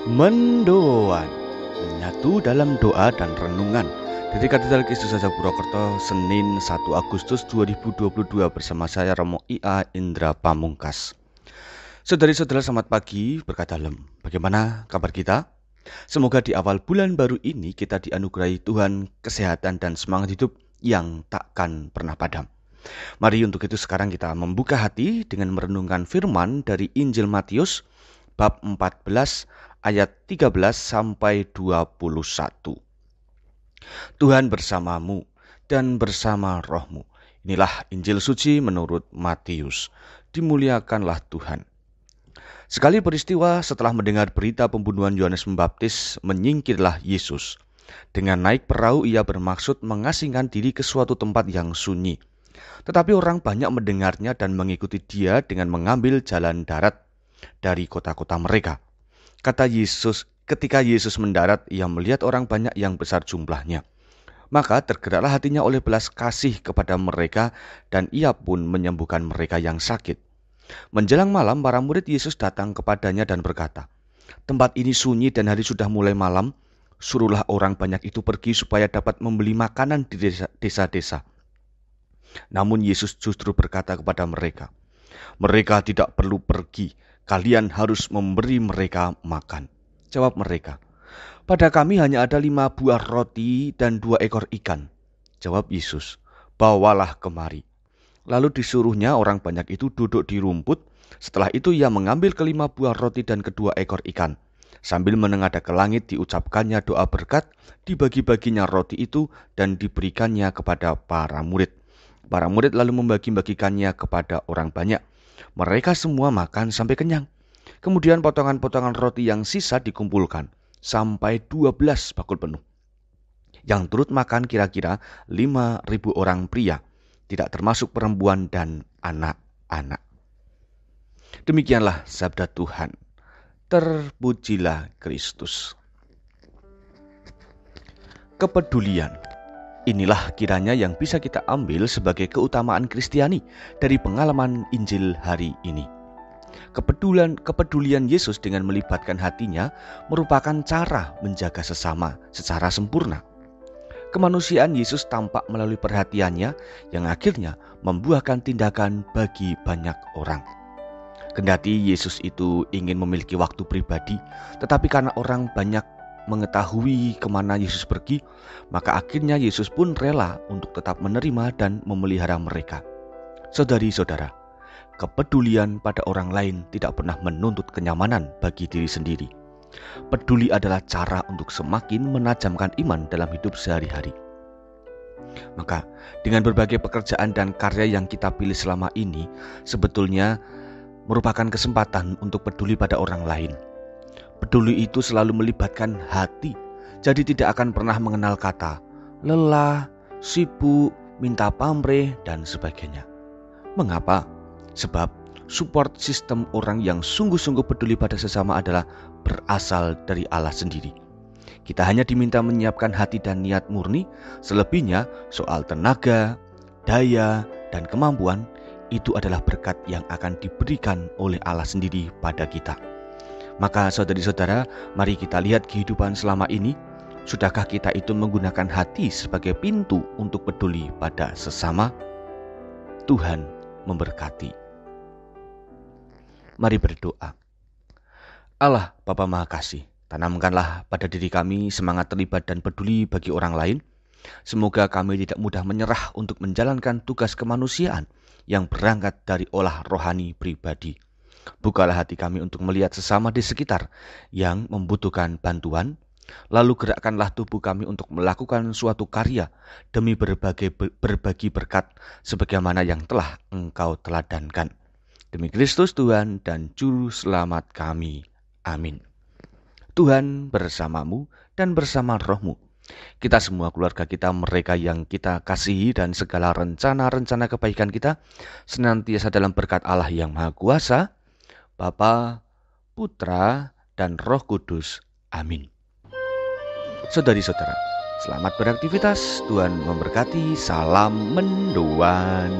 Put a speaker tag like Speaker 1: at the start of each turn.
Speaker 1: Mendoan, menyatu dalam doa dan renungan dari Katedral Kristus Raja Purwokerto, Senin 1 Agustus 2022 bersama saya Romo IA Indra Pamungkas. Saudari-saudara, selamat pagi, berkat dalam. Bagaimana kabar kita? Semoga di awal bulan baru ini kita dianugerahi Tuhan kesehatan dan semangat hidup yang takkan pernah padam. Mari untuk itu sekarang kita membuka hati dengan merenungkan firman dari Injil Matius bab 14 ayat 13 sampai 21. Tuhan bersamamu dan bersama rohmu. Inilah Injil suci menurut Matius. Dimuliakanlah Tuhan. Sekali peristiwa setelah mendengar berita pembunuhan Yohanes Pembaptis, menyingkirlah Yesus. Dengan naik perahu ia bermaksud mengasingkan diri ke suatu tempat yang sunyi. Tetapi orang banyak mendengarnya dan mengikuti dia dengan mengambil jalan darat dari kota-kota mereka. Kata Yesus, ketika Yesus mendarat, ia melihat orang banyak yang besar jumlahnya. Maka tergeraklah hatinya oleh belas kasih kepada mereka, dan ia pun menyembuhkan mereka yang sakit. Menjelang malam, para murid Yesus datang kepadanya dan berkata, "Tempat ini sunyi dan hari sudah mulai malam. Suruhlah orang banyak itu pergi supaya dapat membeli makanan di desa-desa." Namun Yesus justru berkata kepada mereka, "Mereka tidak perlu pergi, kalian harus memberi mereka makan." Jawab mereka, "Pada kami hanya ada 5 buah roti dan 2 ekor ikan." Jawab Yesus, "Bawalah kemari." Lalu disuruhnya orang banyak itu duduk di rumput. Setelah itu ia mengambil ke-5 buah roti dan kedua ekor ikan. Sambil menengadah ke langit diucapkannya doa berkat, dibagi-baginya roti itu dan diberikannya kepada para murid. Para murid lalu membagi-bagikannya kepada orang banyak. Mereka semua makan sampai kenyang. Kemudian potongan-potongan roti yang sisa dikumpulkan sampai 12 bakul penuh. Yang turut makan kira-kira 5.000 orang pria, tidak termasuk perempuan dan anak-anak. Demikianlah sabda Tuhan. Terpujilah Kristus. Kepedulian. Inilah kiranya yang bisa kita ambil sebagai keutamaan Kristiani dari pengalaman Injil hari ini. Kepedulian Yesus dengan melibatkan hatinya merupakan cara menjaga sesama secara sempurna. Kemanusiaan Yesus tampak melalui perhatiannya yang akhirnya membuahkan tindakan bagi banyak orang. Kendati Yesus itu ingin memiliki waktu pribadi, tetapi karena orang banyak mengetahui kemana Yesus pergi, maka akhirnya Yesus pun rela untuk tetap menerima dan memelihara mereka. Saudari-saudara, kepedulian pada orang lain tidak pernah menuntut kenyamanan bagi diri sendiri. Peduli adalah cara untuk semakin menajamkan iman dalam hidup sehari-hari. Maka dengan berbagai pekerjaan dan karya yang kita pilih selama ini, sebetulnya merupakan kesempatan untuk peduli pada orang lain. Peduli itu selalu melibatkan hati, jadi tidak akan pernah mengenal kata lelah, sibuk, minta pamrih, dan sebagainya. Mengapa? Sebab support sistem orang yang sungguh-sungguh peduli pada sesama adalah berasal dari Allah sendiri. Kita hanya diminta menyiapkan hati dan niat murni, selebihnya soal tenaga, daya, dan kemampuan itu adalah berkat yang akan diberikan oleh Allah sendiri pada kita. Maka saudari-saudara, mari kita lihat kehidupan selama ini. Sudahkah kita itu menggunakan hati sebagai pintu untuk peduli pada sesama? Tuhan memberkati. Mari berdoa. Allah Bapa Maha Kasih, tanamkanlah pada diri kami semangat terlibat dan peduli bagi orang lain. Semoga kami tidak mudah menyerah untuk menjalankan tugas kemanusiaan yang berangkat dari olah rohani pribadi. Bukalah hati kami untuk melihat sesama di sekitar yang membutuhkan bantuan. Lalu gerakkanlah tubuh kami untuk melakukan suatu karya demi berbagi berkat sebagaimana yang telah Engkau teladankan. Demi Kristus Tuhan dan Juru Selamat kami. Amin. Tuhan bersamamu dan bersama rohmu. Kita semua, keluarga kita, mereka yang kita kasihi, dan segala rencana-rencana kebaikan kita senantiasa dalam berkat Allah yang Maha Kuasa, Bapa, Putra, dan Roh Kudus. Amin. Saudari-saudara, selamat beraktivitas. Tuhan memberkati. Salam mendoan.